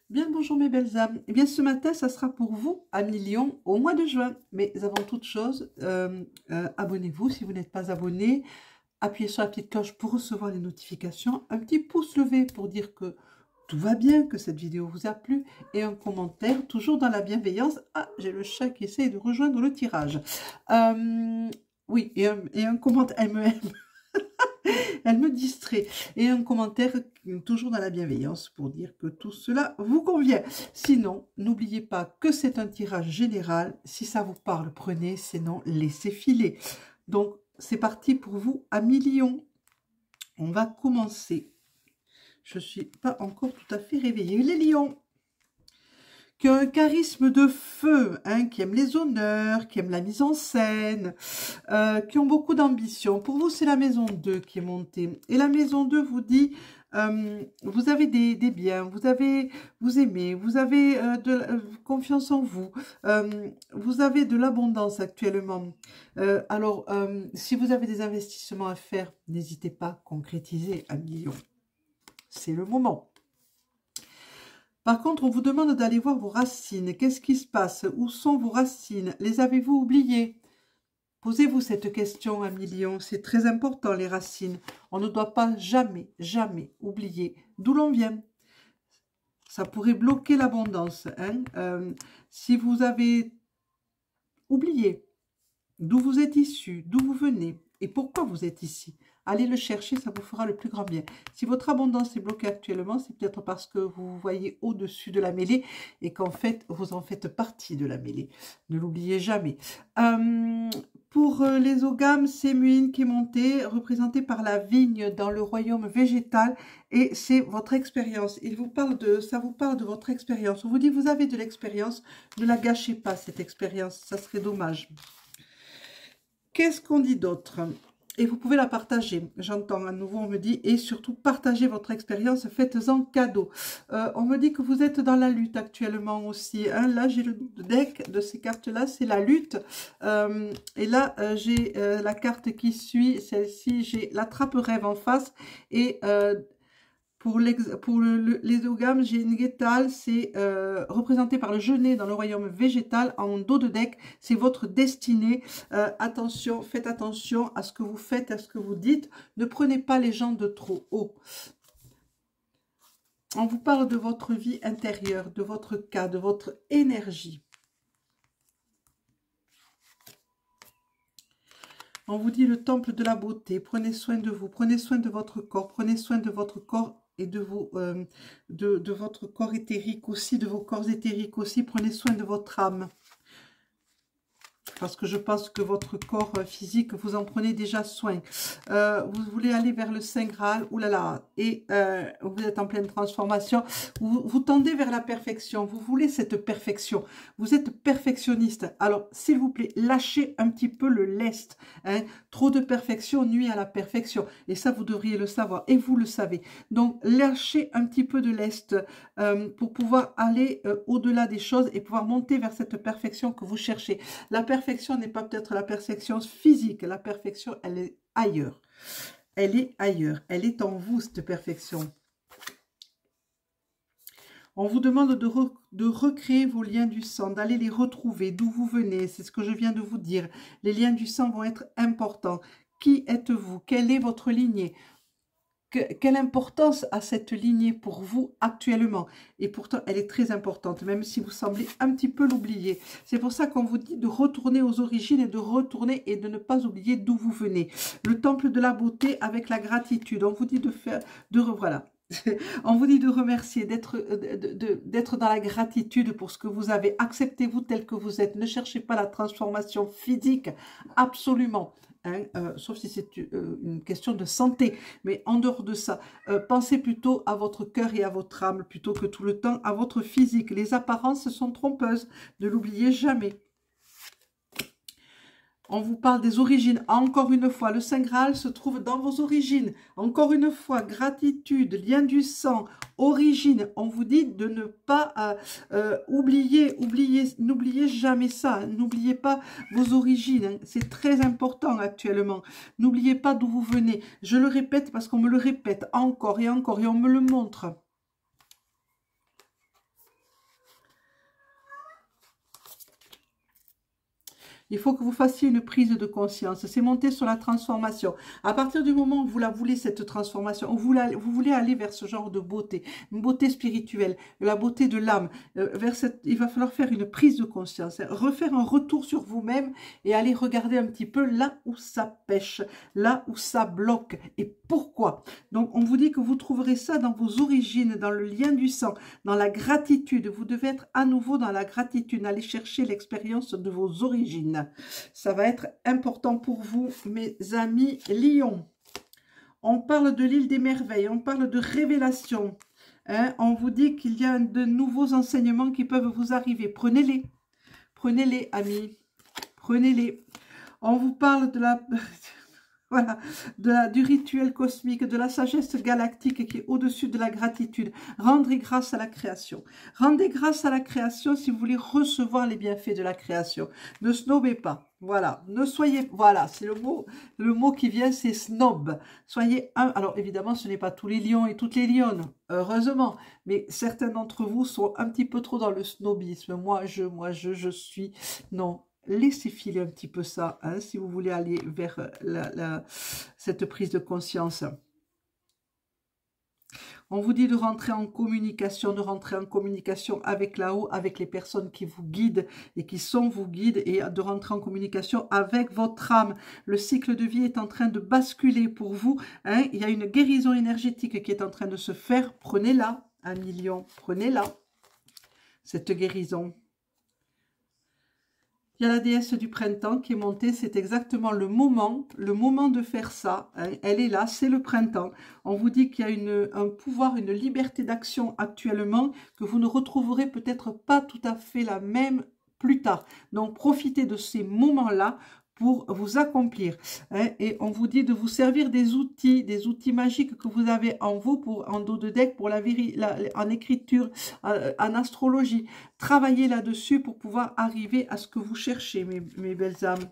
Bien, bonjour mes belles âmes. Eh bien, ce matin, ça sera pour vous à Million au mois de juin. Mais avant toute chose, abonnez-vous si vous n'êtes pas abonné. Appuyez sur la petite cloche pour recevoir les notifications. Un petit pouce levé pour dire que tout va bien, que cette vidéo vous a plu. Et un commentaire, toujours dans la bienveillance. Ah, j'ai le chat qui essaie de rejoindre le tirage. Oui, et un commentaire. Elle me distrait. Et un commentaire toujours dans la bienveillance pour dire que tout cela vous convient. Sinon, n'oubliez pas que c'est un tirage général. Si ça vous parle, prenez. Sinon, laissez filer. Donc, c'est parti pour vous à Million. On va commencer. Je ne suis pas encore tout à fait réveillée. Les lions qui ont un charisme de feu, hein, qui aiment les honneurs, qui aiment la mise en scène, qui ont beaucoup d'ambition. Pour vous, c'est la maison 2 qui est montée. Et la maison 2 vous dit, vous avez des biens, vous aimez, vous avez confiance en vous, vous avez de l'abondance actuellement. Alors, si vous avez des investissements à faire, n'hésitez pas à concrétiser un million. C'est le moment. Par contre, on vous demande d'aller voir vos racines. Qu'est-ce qui se passe? Où sont vos racines? Les avez-vous oubliées? Posez-vous cette question, un million. C'est très important, les racines. On ne doit pas jamais, jamais oublier d'où l'on vient. Ça pourrait bloquer l'abondance. Hein? Si vous avez oublié d'où vous êtes issu, d'où vous venez et pourquoi vous êtes ici, allez le chercher, ça vous fera le plus grand bien. Si votre abondance est bloquée actuellement, c'est peut-être parce que vous vous voyez au-dessus de la mêlée et qu'en fait, vous en faites partie de la mêlée. Ne l'oubliez jamais. Pour les ogames, c'est Muin qui est monté, représenté par la vigne dans le royaume végétal, et c'est votre expérience. Ça vous parle de votre expérience. On vous dit, vous avez de l'expérience, ne la gâchez pas, cette expérience, ça serait dommage. Qu'est-ce qu'on dit d'autre? Et vous pouvez la partager. J'entends à nouveau, on me dit, et surtout partagez votre expérience, faites-en cadeau. On me dit que vous êtes dans la lutte actuellement aussi. Hein. Là, j'ai le deck de ces cartes-là, c'est la lutte. Et là, j'ai la carte qui suit, celle-ci, j'ai la trappe-rêve en face. Et pour les ogames, j'ai une guétale, c'est représenté par le genêt dans le royaume végétal en dos de deck. C'est votre destinée. Attention, faites attention à ce que vous faites, à ce que vous dites. Ne prenez pas les gens de trop haut. On vous parle de votre vie intérieure, de votre cas, de votre énergie. On vous dit le temple de la beauté. Prenez soin de vous, prenez soin de votre corps, prenez soin de votre corps et de votre corps éthérique aussi, de vos corps éthériques aussi. Prenez soin de votre âme. Parce que je pense que votre corps physique, vous en prenez déjà soin. Vous voulez aller vers le Saint Graal, oulala, et vous êtes en pleine transformation. Vous tendez vers la perfection, vous voulez cette perfection. Vous êtes perfectionniste. Alors, s'il vous plaît, lâchez un petit peu le lest. Hein. Trop de perfection nuit à la perfection. Et ça, vous devriez le savoir, et vous le savez. Donc, lâchez un petit peu de lest pour pouvoir aller au-delà des choses et pouvoir monter vers cette perfection que vous cherchez. La perfection n'est pas peut-être la perfection physique. La perfection, elle est ailleurs. Elle est ailleurs. Elle est en vous, cette perfection. On vous demande de recréer vos liens du sang, d'aller les retrouver, d'où vous venez. C'est ce que je viens de vous dire. Les liens du sang vont être importants. Qui êtes-vous? Quelle est votre lignée? Quelle importance a cette lignée pour vous actuellement? Et pourtant, elle est très importante, même si vous semblez un petit peu l'oublier. C'est pour ça qu'on vous dit de retourner aux origines et de retourner et de ne pas oublier d'où vous venez. Le temple de la beauté avec la gratitude. On vous dit de faire, voilà. On vous dit de remercier, d'être dans la gratitude pour ce que vous avez. Acceptez-vous tel que vous êtes. Ne cherchez pas la transformation physique, absolument. Hein, sauf si c'est une question de santé. Mais en dehors de ça, pensez plutôt à votre cœur et à votre âme, plutôt que tout le temps à votre physique. Les apparences sont trompeuses. Ne l'oubliez jamais. On vous parle des origines. Encore une fois, le Saint Graal se trouve dans vos origines. Encore une fois, gratitude, lien du sang, origine. On vous dit de ne pas n'oubliez jamais ça. Hein. N'oubliez pas vos origines. Hein. C'est très important actuellement. N'oubliez pas d'où vous venez. Je le répète parce qu'on me le répète encore et encore et on me le montre. Il faut que vous fassiez une prise de conscience. C'est monter sur la transformation. À partir du moment où vous la voulez, cette transformation, où vous voulez aller vers ce genre de beauté, une beauté spirituelle, la beauté de l'âme, il va falloir faire une prise de conscience, hein, refaire un retour sur vous-même et aller regarder un petit peu là où ça pêche, là où ça bloque et pourquoi. Donc, on vous dit que vous trouverez ça dans vos origines, dans le lien du sang, dans la gratitude. Vous devez être à nouveau dans la gratitude, aller chercher l'expérience de vos origines. Ça va être important pour vous, mes amis Lion. On parle de l'île des merveilles, on parle de révélation. Hein, on vous dit qu'il y a de nouveaux enseignements qui peuvent vous arriver. Prenez-les. Prenez-les, amis. Prenez-les. On vous parle de la... Voilà, du rituel cosmique, de la sagesse galactique qui est au-dessus de la gratitude. Rendez grâce à la création. Rendez grâce à la création si vous voulez recevoir les bienfaits de la création. Ne snobez pas. Voilà, ne soyez... Voilà, c'est le mot qui vient, c'est snob. Soyez un... Alors évidemment, ce n'est pas tous les lions et toutes les lionnes, heureusement. Mais certains d'entre vous sont un petit peu trop dans le snobisme. Moi, je suis... Non. Laissez filer un petit peu ça, hein, si vous voulez aller vers cette prise de conscience. On vous dit de rentrer en communication, avec là-haut, avec les personnes qui vous guident et qui sont vos guides, et de rentrer en communication avec votre âme. Le cycle de vie est en train de basculer pour vous. Hein. Il y a une guérison énergétique qui est en train de se faire. Prenez-la, 1 million, prenez-la, cette guérison. Il y a la déesse du printemps qui est montée, c'est exactement le moment de faire ça. Hein. Elle est là, c'est le printemps. On vous dit qu'il y a un pouvoir, une liberté d'action actuellement que vous ne retrouverez peut-être pas tout à fait la même plus tard. Donc, profitez de ces moments-là pour vous accomplir. Hein, et on vous dit de vous servir des outils magiques que vous avez en vous, en dos de deck, pour en écriture, en astrologie. Travaillez là-dessus pour pouvoir arriver à ce que vous cherchez, mes belles âmes.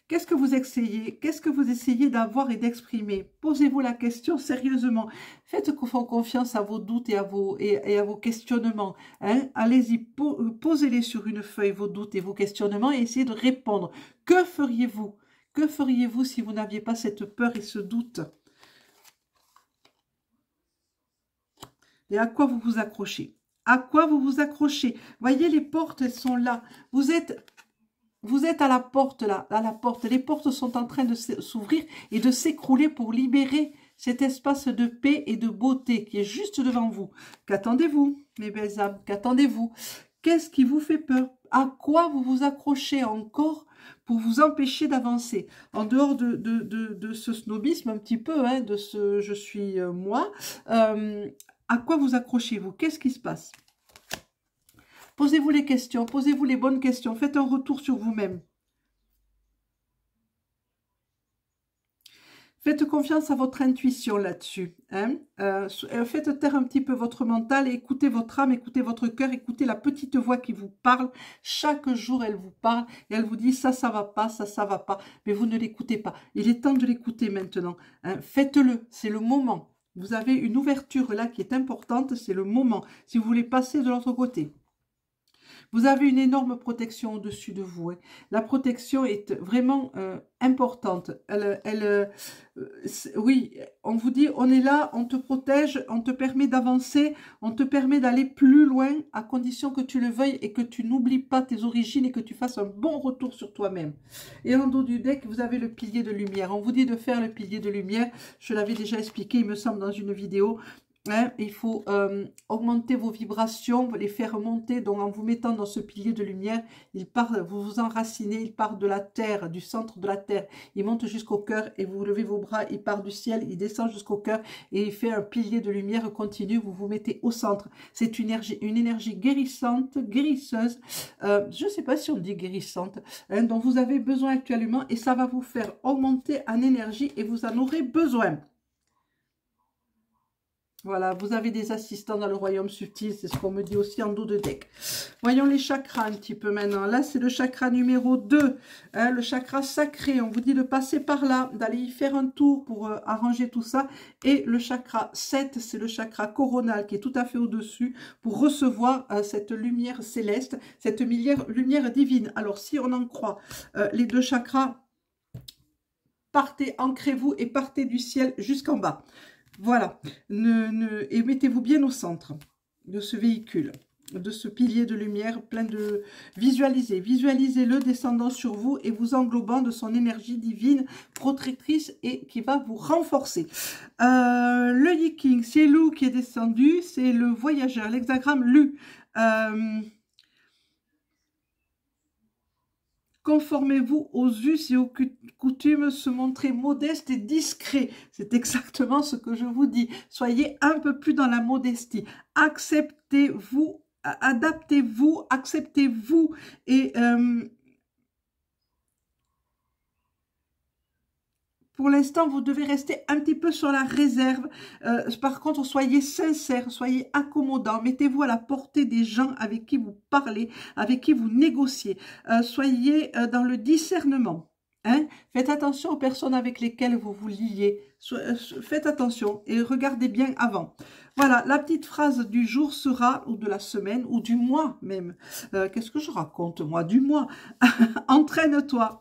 Qu'est-ce que vous essayez? Qu'est-ce que vous essayez d'avoir et d'exprimer? Posez-vous la question sérieusement. Faites confiance à vos doutes et à vos questionnements. Hein? Allez-y, posez-les sur une feuille, vos doutes et vos questionnements, et essayez de répondre. Que feriez-vous? Que feriez-vous si vous n'aviez pas cette peur et ce doute? Et à quoi vous vous accrochez? À quoi vous vous accrochez? Voyez, les portes, elles sont là. Vous êtes à la porte, là, à la porte. Les portes sont en train de s'ouvrir et de s'écrouler pour libérer cet espace de paix et de beauté qui est juste devant vous. Qu'attendez-vous, mes belles âmes? Qu'attendez-vous? Qu'est-ce qui vous fait peur? À quoi vous vous accrochez encore pour vous empêcher d'avancer? En dehors de ce snobisme un petit peu, hein, de ce « je suis moi », à quoi vous accrochez-vous? Qu'est-ce qui se passe? Posez-vous les questions, posez-vous les bonnes questions, faites un retour sur vous-même. Faites confiance à votre intuition là-dessus. Hein. Faites taire un petit peu votre mental et écoutez votre âme, écoutez votre cœur, écoutez la petite voix qui vous parle. Chaque jour, elle vous parle et elle vous dit ça va pas, ça va pas. Mais vous ne l'écoutez pas. Il est temps de l'écouter maintenant. Hein. Faites-le, c'est le moment. Vous avez une ouverture là qui est importante, c'est le moment. Si vous voulez passer de l'autre côté. Vous avez une énorme protection au-dessus de vous. Hein. La protection est vraiment importante. Oui, on vous dit, on est là, on te protège, on te permet d'avancer, on te permet d'aller plus loin, à condition que tu le veuilles et que tu n'oublies pas tes origines et que tu fasses un bon retour sur toi-même. Et en dos du deck, vous avez le pilier de lumière. On vous dit de faire le pilier de lumière. Je l'avais déjà expliqué, il me semble, dans une vidéo. Hein, il faut augmenter vos vibrations, les faire monter. Donc en vous mettant dans ce pilier de lumière, vous vous enracinez, il part de la terre, du centre de la terre, il monte jusqu'au cœur et vous levez vos bras, il part du ciel, il descend jusqu'au cœur et il fait un pilier de lumière continu, vous vous mettez au centre. C'est une énergie guérissante, guérisseuse, je ne sais pas si on dit guérissante, hein, dont vous avez besoin actuellement et ça va vous faire augmenter en énergie et vous en aurez besoin. Voilà, vous avez des assistants dans le royaume subtil, c'est ce qu'on me dit aussi en dos de deck. Voyons les chakras un petit peu maintenant. Là, c'est le chakra numéro 2, hein, le chakra sacré. On vous dit de passer par là, d'aller y faire un tour pour arranger tout ça. Et le chakra 7, c'est le chakra coronal qui est tout à fait au-dessus pour recevoir cette lumière céleste, cette lumière divine. Alors, si on en croit les deux chakras, partez, ancrez-vous et partez du ciel jusqu'en bas. Voilà, et mettez-vous bien au centre de ce véhicule, de ce pilier de lumière plein de... Visualisez-le descendant sur vous et vous englobant de son énergie divine, protectrice et qui va vous renforcer. Le Yiking, c'est Loup qui est descendu, c'est le voyageur, l'hexagramme Lu. Conformez-vous aux us et aux coutumes, se montrer modeste et discret. C'est exactement ce que je vous dis. Soyez un peu plus dans la modestie. Acceptez-vous, adaptez-vous, acceptez-vous et... pour l'instant, vous devez rester un petit peu sur la réserve. Par contre, soyez sincère, soyez accommodant. Mettez-vous à la portée des gens avec qui vous parlez, avec qui vous négociez. Soyez dans le discernement. Hein? Faites attention aux personnes avec lesquelles vous vous liez. Faites attention et regardez bien avant. Voilà, la petite phrase du jour sera, ou de la semaine, ou du mois même. Qu'est-ce que je raconte, moi? Du mois. Entraîne-toi.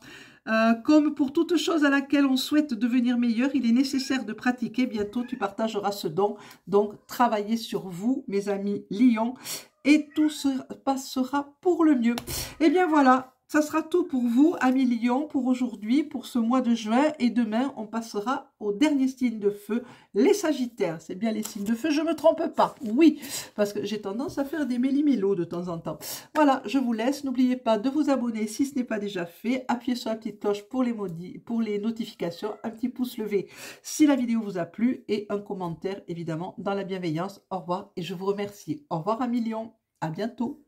Comme pour toute chose à laquelle on souhaite devenir meilleur, il est nécessaire de pratiquer. Bientôt, tu partageras ce don. Donc, travaillez sur vous, mes amis Lion, et tout se passera pour le mieux. Et bien voilà, ça sera tout pour vous, amis Lion, pour aujourd'hui, pour ce mois de juin. Et demain, on passera au dernier signe de feu, les Sagittaires. C'est bien les signes de feu, je ne me trompe pas. Oui, parce que j'ai tendance à faire des méli-mélos de temps en temps. Voilà, je vous laisse. N'oubliez pas de vous abonner si ce n'est pas déjà fait. Appuyez sur la petite cloche pour les notifications. Un petit pouce levé si la vidéo vous a plu. Et un commentaire, évidemment, dans la bienveillance. Au revoir et je vous remercie. Au revoir, amis Lion. À bientôt.